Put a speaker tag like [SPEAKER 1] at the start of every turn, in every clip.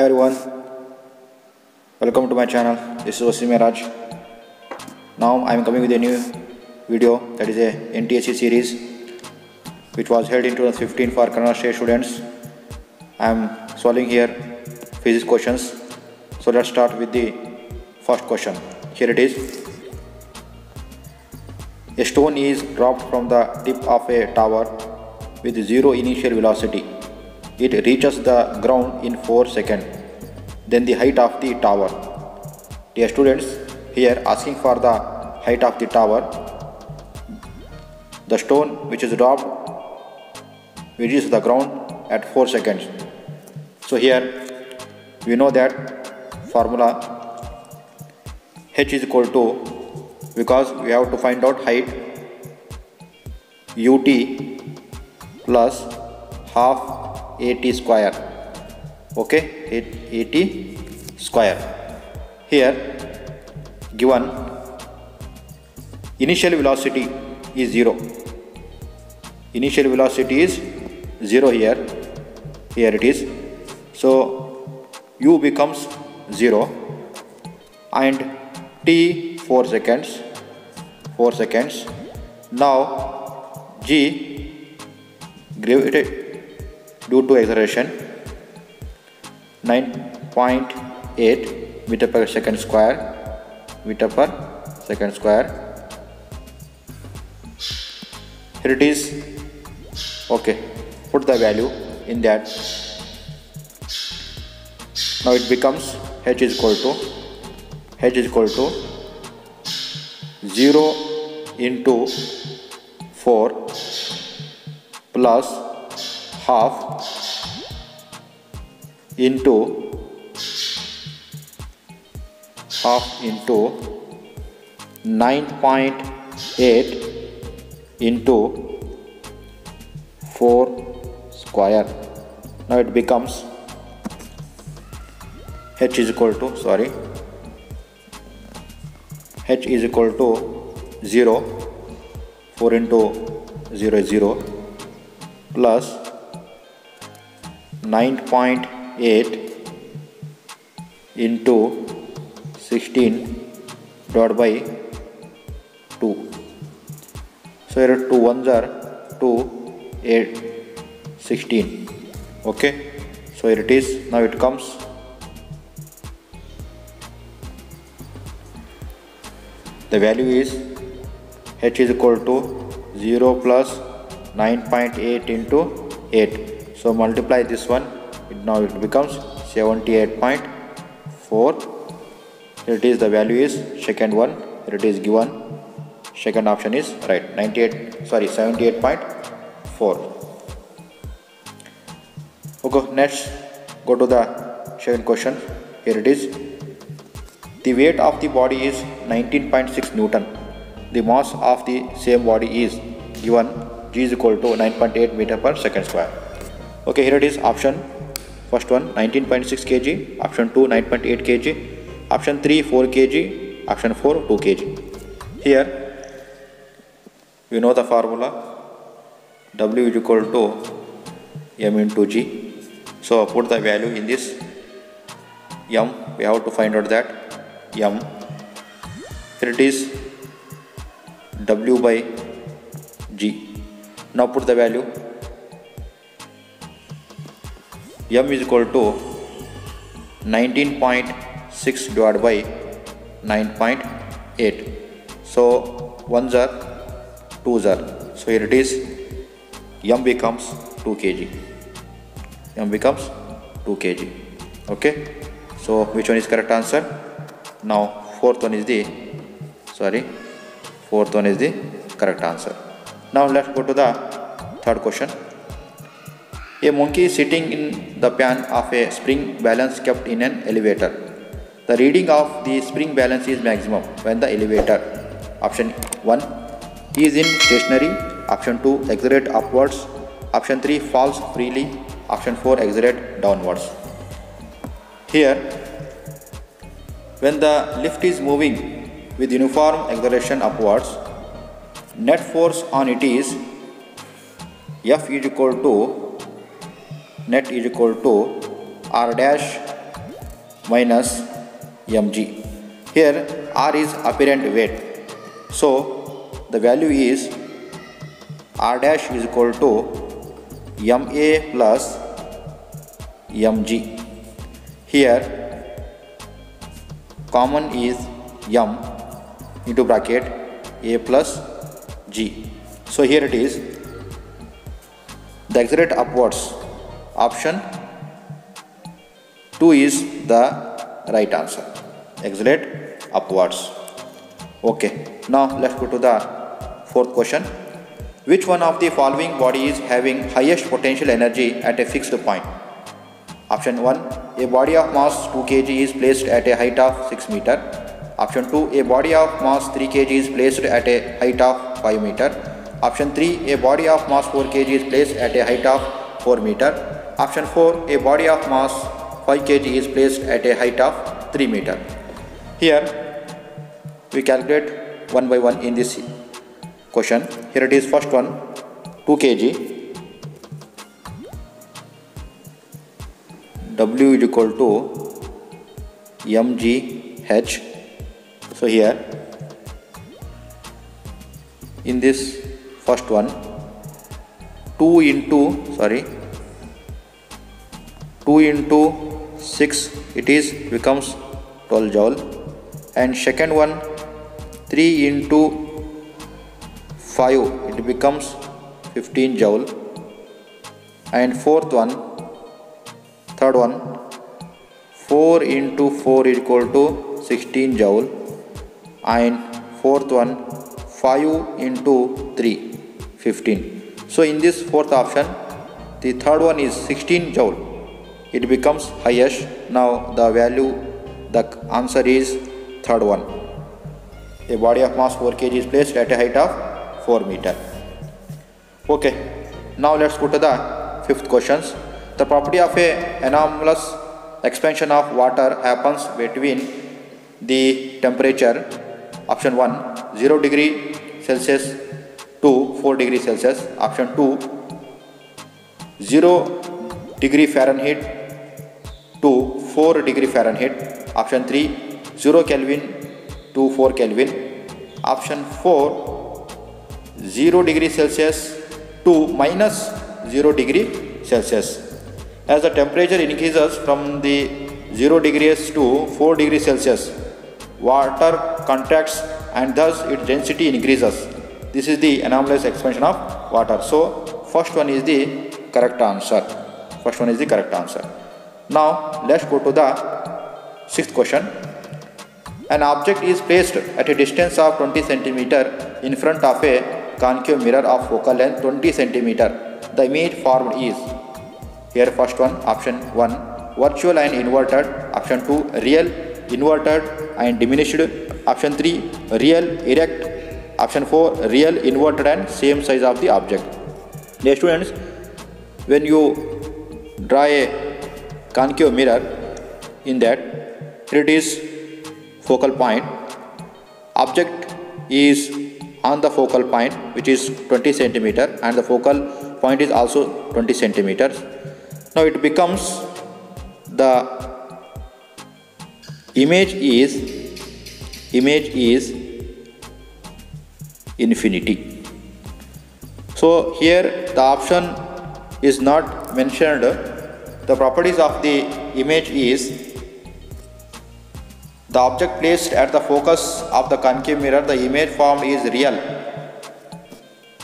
[SPEAKER 1] everyone, welcome to my channel. This is Wasim Raj. Now I am coming with a new video, that is a NTSC series which was held in 2015 for Kannada State students. I am solving here physics questions. So let's start with the first question. Here it is. A stone is dropped from the tip of a tower with zero initial velocity. It reaches the ground in 4 seconds. Then the height of the tower. Dear students, here asking for the height of the tower. The stone which is dropped reaches the ground at 4 seconds. So here we know that formula h is equal to, because we have to find out height, ut plus half at square. Okay, at square. Here given initial velocity is 0. Initial velocity is 0 here. Here it is. So u becomes 0 and t 4 seconds. 4 seconds. Now g gravity due to acceleration 9.8 meter per second square. Meter per second square. Here it is. Okay, put the value in that. Now it becomes h is equal to 0 into 4 plus half into 9.8 into 4 square. Now it becomes h is equal to 0. 4 into 0 is 0 plus 9.8 into 16 divided by 2. So here 2 ones are 2, 8, 16. Okay, so here it is. Now it comes the value is h is equal to 0 plus 9.8 into 8. So multiply this one. Now it becomes 78.4. Here it is. The value is second one. Here it is given. Second option is right. 78.4. Okay. Next, go to the second question. Here it is. The weight of the body is 19.6 Newton. The mass of the same body is given. G is equal to 9.8 meter per second square. Okay, here it is. Option first one 19.6 kg, option 2 9.8 kg, option 3 4 kg, option 4 2 kg. Here we know the formula W is equal to m into g. So put the value in this m. We have to find out that m. Here it is W by g. Now put the value. M is equal to 19.6 divided by 9.8. So 1s are 2s are. So here it is. M becomes 2 kg. M becomes 2 kg. Okay. So which one is correct answer? Now fourth one is the correct answer. Now let's go to the third question. A monkey is sitting in the pan of a spring balance kept in an elevator. The reading of the spring balance is maximum when the elevator. Option 1 is in stationary. Option 2 accelerate upwards. Option 3 falls freely. Option 4 accelerate downwards. Here, when the lift is moving with uniform acceleration upwards, net force on it is F is equal to net is equal to R dash minus mg. Here r is apparent weight, so the value is r dash is equal to ma plus mg. Here common is m into bracket a plus g. So here it is, the accelerate upwards. Option 2 is the right answer. Accelerate upwards. Okay, now let's go to the fourth question. Which one of the following body is having highest potential energy at a fixed point? Option 1, a body of mass 2 kg is placed at a height of 6 meter. Option 2, a body of mass 3 kg is placed at a height of 5 meter. Option 3, a body of mass 4 kg is placed at a height of 4 meter. Option 4, a body of mass 5 kg is placed at a height of 3 meter. Here we calculate one by one in this question. Here it is, first one 2 kg, W is equal to mgh. So here in this first one 2 into 6, it is becomes 12 joule, and second one 3 into 5, it becomes 15 joule, and third one 4 into 4 is equal to 16 joule, and fourth one 5 into 3 15. So in this fourth option, the third one is 16 joule, it becomes highest. Now the answer is third one. A body of mass 4 kg is placed at a height of 4 meter. Okay, now let's go to the fifth questions. The property of a anomalous expansion of water happens between the temperature, option 1 0 degree Celsius to 4 degree Celsius, option 2 0 degree Fahrenheit to 4 degree Fahrenheit, option 3 0 Kelvin to 4 Kelvin, option 4 0 degree Celsius to minus 0 degree Celsius. As the temperature increases from the 0 degrees to 4 degrees Celsius, water contracts and thus its density increases. This is the anomalous expansion of water. So first one is the correct answer. Now let's go to the sixth question. An object is placed at a distance of 20 cm in front of a concave mirror of focal length 20 cm. The image formed is, here first one, option 1 virtual and inverted, option 2 real, inverted and diminished, option 3 real, erect, option 4 real, inverted and same size of the object. Dear students, when you draw a concave mirror, in that here it is focal point, object is on the focal point which is 20 centimeter and the focal point is also 20 centimeters. Now it becomes, the image is infinity. So here the option is not mentioned. The properties of the image is, the object placed at the focus of the concave mirror, the image formed is real,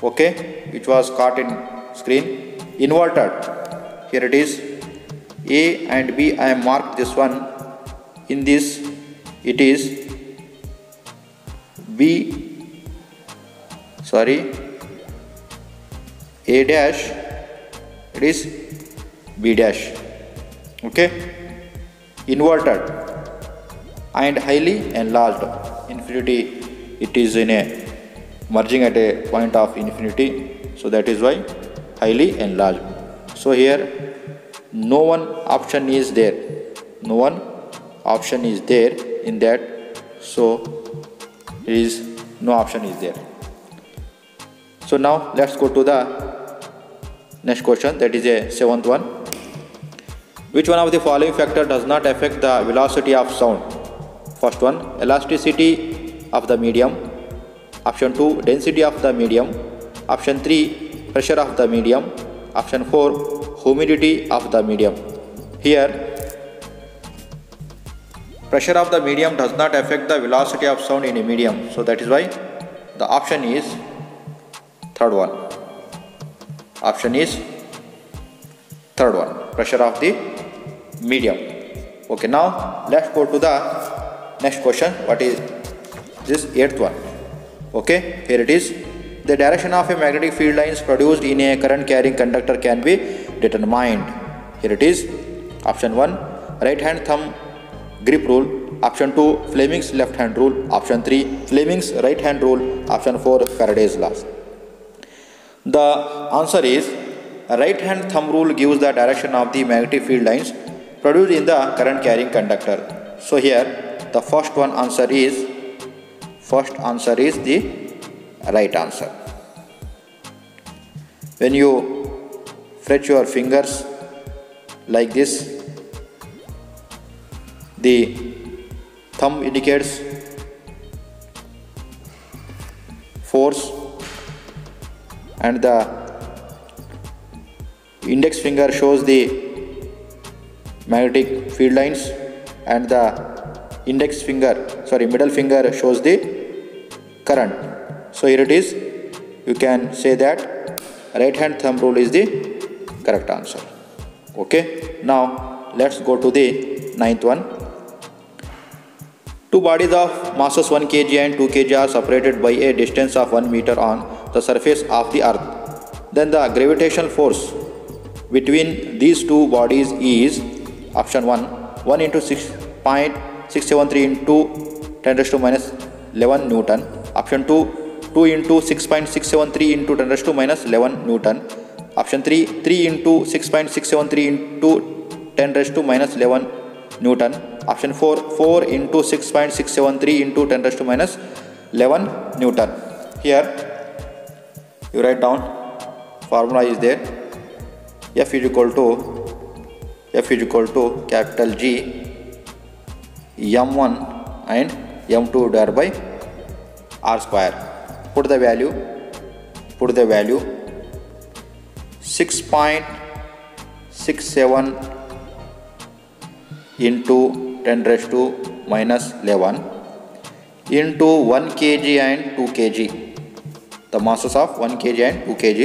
[SPEAKER 1] okay, which was caught in screen. Inverted, here it is A and B, I am marked this one. In this it is A dash, it is B dash, okay. Inverted and highly enlarged, infinity, it is in a merging at a point of infinity, so that is why highly enlarged. So here no one option is there, in that, so no option is there. So now let's go to the next question, that is a seventh one. Which one of the following factor does not affect the velocity of sound? First one, elasticity of the medium. Option 2, density of the medium. Option 3, pressure of the medium. Option 4, humidity of the medium. Here, pressure of the medium does not affect the velocity of sound in a medium. So that is why the option is third one. Option is third one, pressure of the medium. Okay, now let's go to the next question. What is this eighth one? Okay, here it is. The direction of a magnetic field lines produced in a current carrying conductor can be determined. Here it is. Option 1, right hand thumb grip rule. Option 2, Fleming's left hand rule. Option 3, Fleming's right hand rule. Option 4, Faraday's law. The answer is right hand thumb rule gives the direction of the magnetic field lines produced in the current carrying conductor. So here the first answer is the right answer. When you stretch your fingers like this, the thumb indicates force and the index finger shows the magnetic field lines and the middle finger shows the current. So here it is. You can say that right hand thumb rule is the correct answer. Okay, now let's go to the ninth one. Two bodies of masses 1 kg and 2 kg are separated by a distance of 1 meter on the surface of the earth. Then the gravitational force between these two bodies is option 1 into 6.673 into 10 raised to minus 11 Newton. Option 2 into 6.673 into 10 raised to minus 11 Newton. Option 3 into 6.673 into 10 raised to minus 11 Newton. Option 4 into 6.673 into 10 raised to minus 11 Newton. Here you write down formula is there. F is equal to capital G m1 and m2 divided by r square. Put the value 6.67 into 10 raised to minus 11 into 1 kg and 2 kg. The masses of 1 kg and 2 kg.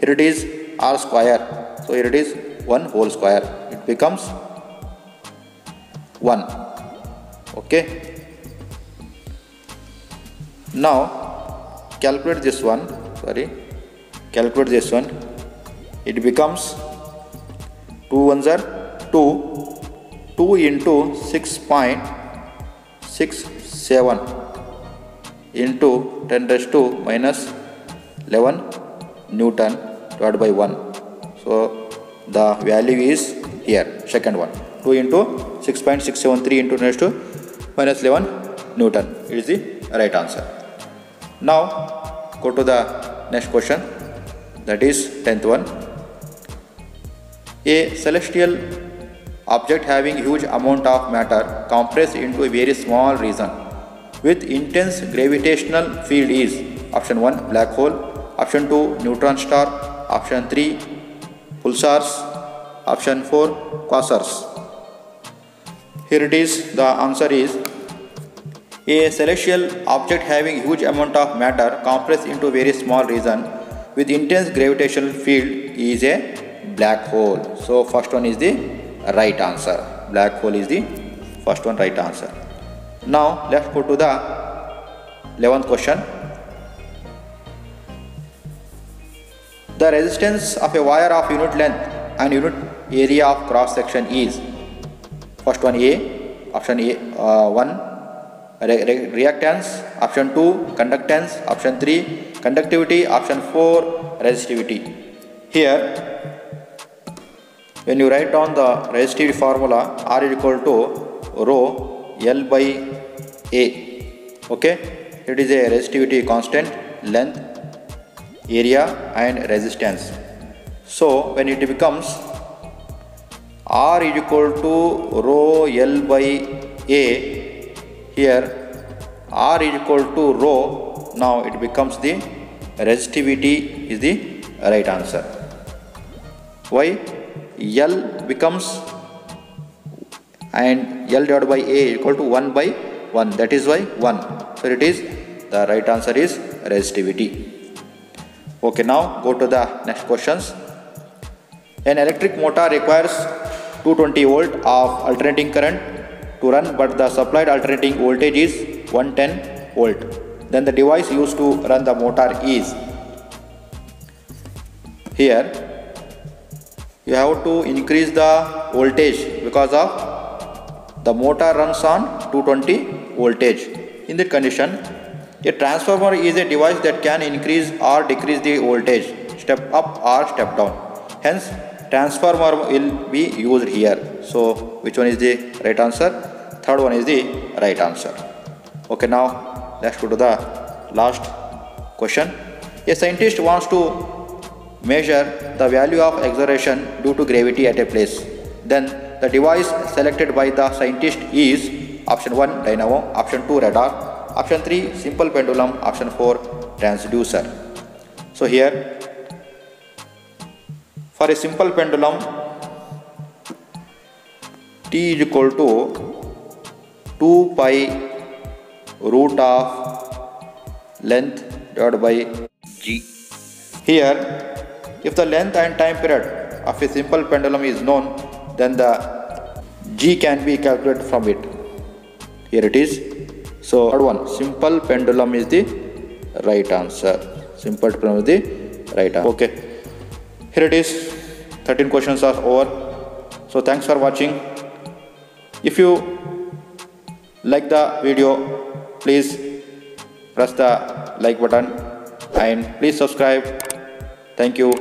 [SPEAKER 1] Here it is r square. So here it is 1 whole square. It becomes 1. Okay. Now calculate this one. It becomes 2 ones are 2. 2 into 6.67 into 10 raised to minus 11 Newton divided by 1. So the value is here, second one. 2 into 6.673 into 10 raised to minus 11 Newton. It is the right answer. Now go to the next question, that is 10th one. A celestial object having huge amount of matter compressed into a very small region with intense gravitational field is option 1 black hole, option 2 neutron star, option 3 pulsars, option 4 quasars. Here it is. The answer is a celestial object having huge amount of matter compressed into a very small region with intense gravitational field is a black hole. So first one is the right answer. Black hole is the first one right answer. Now let's go to the 11th question. The resistance of a wire of unit length and unit area of cross section is first one A, option A 1 reactance, option 2 conductance, option 3 conductivity, option 4 resistivity. Here when you write down the resistivity formula, R is equal to rho L by A. Okay, it is a resistivity constant, length, area and resistance. So when it becomes R is equal to rho L by A. Here R is equal to rho. Now it becomes the resistivity is the right answer. Why? L becomes and L divided by A is equal to 1 by 1. That is why 1. So it is the right answer is resistivity. Okay, now go to the next questions. An electric motor requires 220 volt of alternating current to run, but the supplied alternating voltage is 110 volt. Then the device used to run the motor is. Here you have to increase the voltage because of the motor runs on 220 voltage. In that condition, a transformer is a device that can increase or decrease the voltage, step up or step down. Hence, transformer will be used here. So, which one is the right answer? Third one is the right answer. Okay, now let's go to the last question. A scientist wants to measure the value of acceleration due to gravity at a place. Then the device selected by the scientist is option 1 dynamo, option 2 radar, option 3 simple pendulum, option 4 transducer. So here for a simple pendulum, T is equal to 2 pi root of length divided by G. Here, if the length and time period of a simple pendulum is known, then the G can be calculated from it. Here it is. So, third one, simple pendulum is the right answer. Simple pendulum is the right answer. Okay. Here it is. 13 questions are over. So, thanks for watching. If you like the video, please press the like button and please subscribe. Thank you.